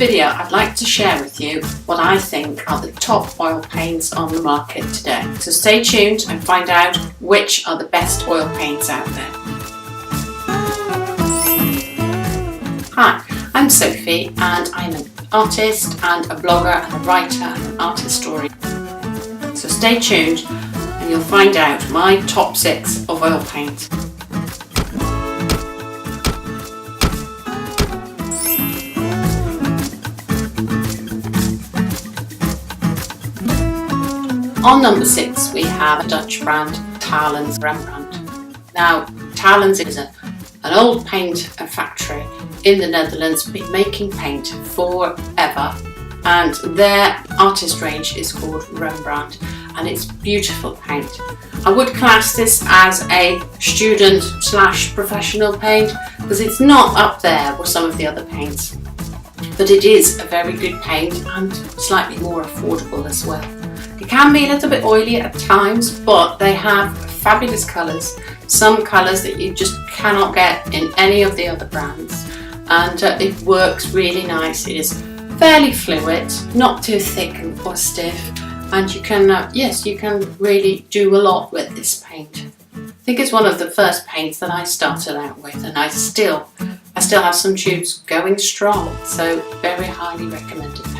video I'd like to share with you what I think are the top oil paints on the market today. So stay tuned and find out which are the best oil paints out there. Hi, I'm Sophie and I'm an artist and a blogger and a writer and an art historian. So stay tuned and you'll find out my top 6 of oil paints. On number 6 we have a Dutch brand, Holland's Rembrandt. Now Holland's is an old paint factory in the Netherlands, been making paint forever, and their artist range is called Rembrandt and it's beautiful paint. I would class this as a student / professional paint because it's not up there with some of the other paints, but it is a very good paint and slightly more affordable as well. It can be a little bit oily at times, but they have fabulous colours, some colours that you just cannot get in any of the other brands, and it works really nice. It is fairly fluid, not too thick or stiff, and you can you can really do a lot with this paint. I think it's one of the first paints that I started out with, and I still have some tubes going strong, so very highly recommended paint.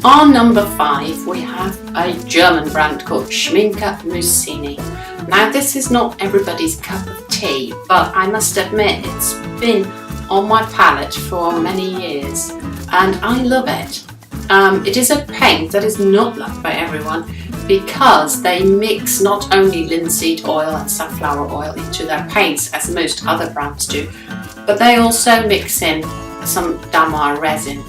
On number 5 we have a German brand called Schwinkle Mussini. Now this is not everybody's cup of tea, but I must admit it's been on my palette for many years and I love it. It is a paint that is not loved by everyone because they mix not only linseed oil and sunflower oil into their paints as most other brands do, but they also mix in some damar resin,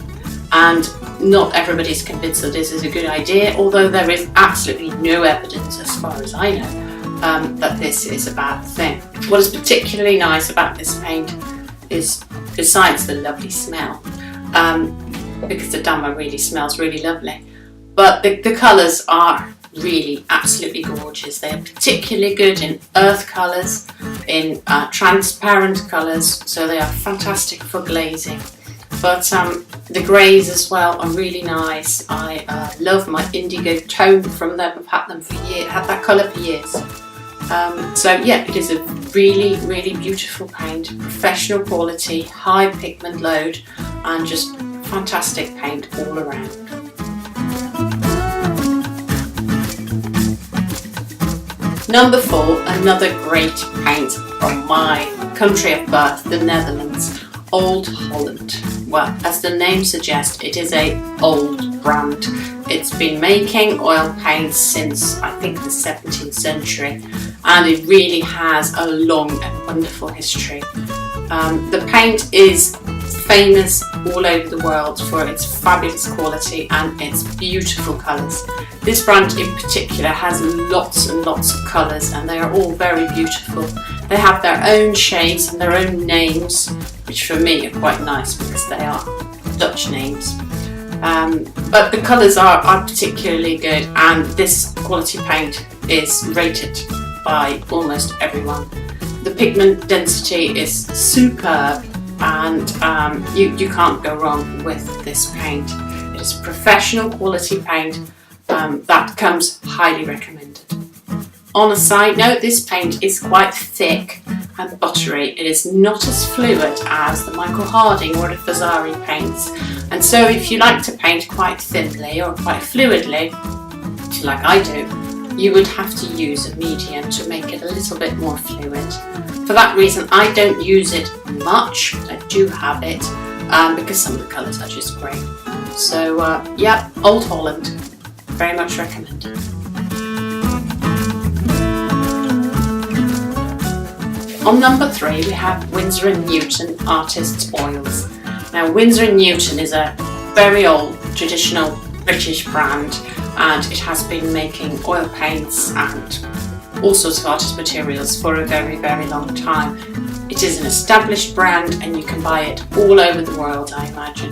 and not everybody's convinced that this is a good idea, although there is absolutely no evidence as far as I know that this is a bad thing. What is particularly nice about this paint is, besides the lovely smell, because the damar really smells really lovely, but the colours are really absolutely gorgeous. They are particularly good in earth colours, in transparent colours, so they are fantastic for glazing. But the greys as well are really nice. I love my indigo tone from them. I've had them for years, had that colour for years. So yeah, it is a really, really beautiful paint, professional quality, high pigment load, and just fantastic paint all around. Number 4, another great paint from my country of birth, the Netherlands, Old Holland. Well, as the name suggests, it is a old brand. It's been making oil paints since I think the 17th century, and it really has a long and wonderful history. The paint is famous all over the world for its fabulous quality and its beautiful colours. This brand in particular has lots and lots of colours, and they are all very beautiful. They have their own shades and their own names, which for me are quite nice because they are Dutch names. But the colours are particularly good, and this quality paint is rated by almost everyone. The pigment density is superb, and you can't go wrong with this paint. It is professional quality paint that comes highly recommended. On a side note, this paint is quite thick and buttery. It is not as fluid as the Michael Harding or the Vasari paints, and so if you like to paint quite thinly or quite fluidly, like I do, you would have to use a medium to make it a little bit more fluid. For that reason I don't use it much, but I do have it because some of the colours are just great. So yeah, Old Holland, very much recommended. On number 3 we have Windsor Newton Artists Oils. Now Windsor Newton is a very old traditional British brand, and it has been making oil paints and all sorts of artist materials for a very, very long time. It is an established brand and you can buy it all over the world, I imagine.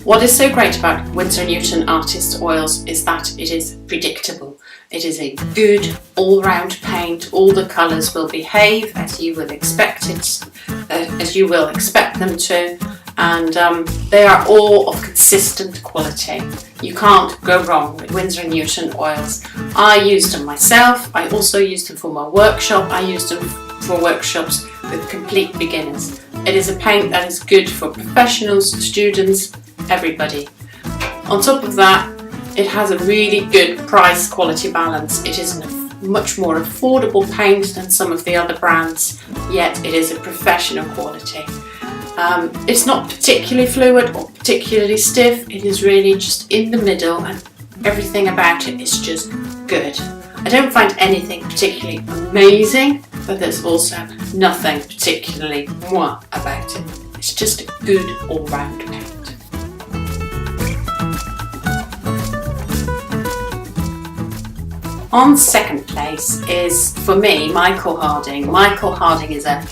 What is so great about Windsor Newton Artist Oils is that it is predictable. It is a good all-round paint. All the colours will behave as you will expect them to, and they are all of consistent quality. You can't go wrong with Windsor Newton oils. I used them myself. I also used them for my workshop. I used them for workshops with complete beginners. It is a paint that is good for professionals, students, everybody. On top of that, it has a really good price quality balance. It is a much more affordable paint than some of the other brands, yet it is a professional quality. It's not particularly fluid or particularly stiff. It is really just in the middle, and everything about it is just good. I don't find anything particularly amazing, but there's also nothing particularly moi about it. It's just a good all-round paint. On second place is, for me, Michael Harding. Michael Harding is a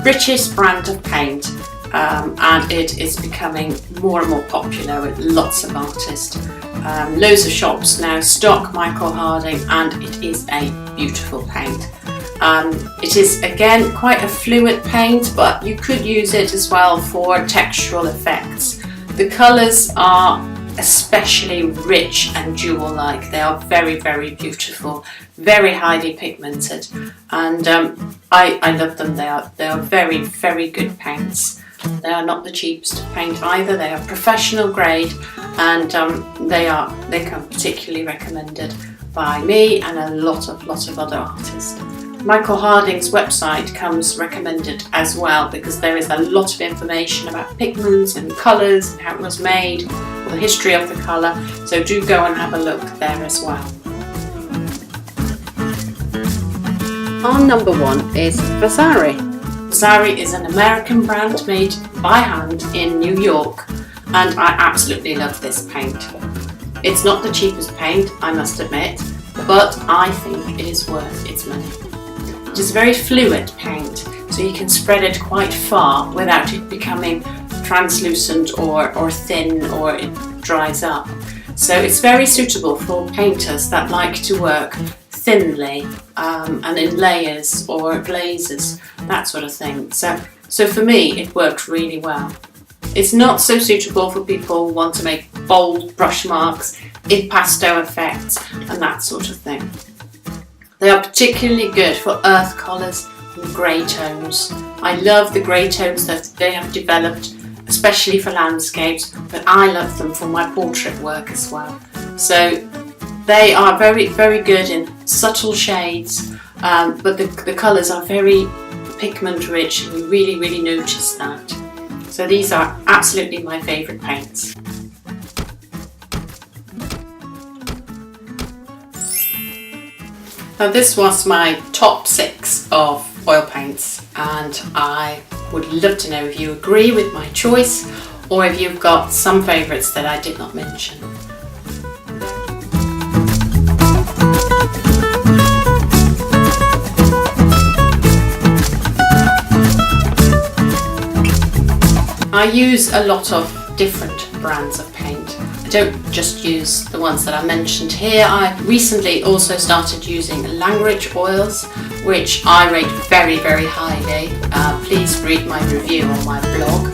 British brand of paint, and it is becoming more and more popular with lots of artists. Loads of shops now stock Michael Harding, and it is a beautiful paint. It is again quite a fluid paint, but you could use it as well for textural effects. The colours are especially rich and jewel-like. They are very, very beautiful, very highly pigmented, and I love them. They are very, very good paints. They are not the cheapest paint either. They are professional grade, and they come particularly recommended by me and a lot of other artists. Michael Harding's website comes recommended as well, because there is a lot of information about pigments and colours and how it was made, the history of the colour, so do go and have a look there as well. Our number one is Vasari. Vasari is an American brand made by hand in New York, and I absolutely love this paint. It's not the cheapest paint, I must admit, but I think it is worth its money. It is a very fluid paint, so you can spread it quite far without it becoming translucent or thin, or it dries up. So it's very suitable for painters that like to work thinly and in layers or glazes, that sort of thing. So for me, it worked really well. It's not so suitable for people who want to make bold brush marks, impasto effects, and that sort of thing. They are particularly good for earth colours and grey tones. I love the grey tones that they have developed, especially for landscapes, but I love them for my portrait work as well. So they are very, very good in subtle shades, but the colours are very pigment rich, and you really, really notice that. So these are absolutely my favourite paints. Now this was my top 6 of oil paints, and I would love to know if you agree with my choice, or if you've got some favourites that I did not mention. I use a lot of different brands of paint. I don't just use the ones that I mentioned here. I recently also started using Rembrandt Oils, which I rate very, very highly. Please read my review on my blog.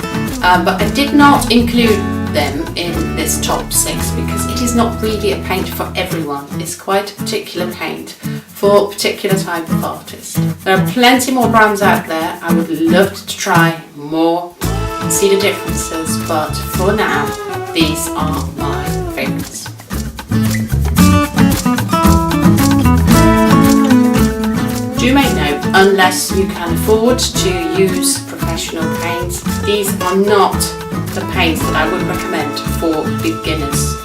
But I did not include them in this top 6 because it is not really a paint for everyone. It's quite a particular paint for a particular type of artist. There are plenty more brands out there. I would love to try more and see the differences, but for now, these are my favourites. Do make note, unless you can afford to use professional paints, these are not the paints that I would recommend for beginners.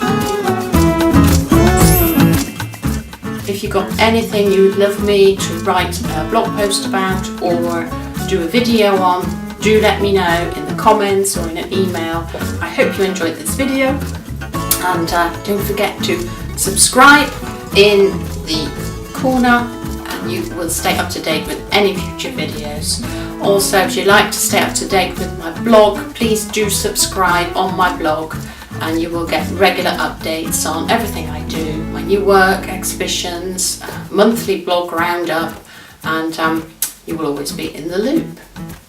If you've got anything you would love me to write a blog post about or do a video on, do let me know in the comments or in an email. I hope you enjoyed this video, and don't forget to subscribe in the corner, and you will stay up to date with any future videos. Also, if you'd like to stay up to date with my blog, please do subscribe on my blog, and you will get regular updates on everything I do, my new work, exhibitions, monthly blog roundup, and you will always be in the loop.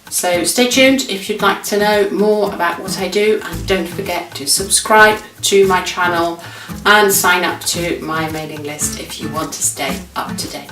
So stay tuned if you'd like to know more about what I do, and don't forget to subscribe to my channel and sign up to my mailing list if you want to stay up to date.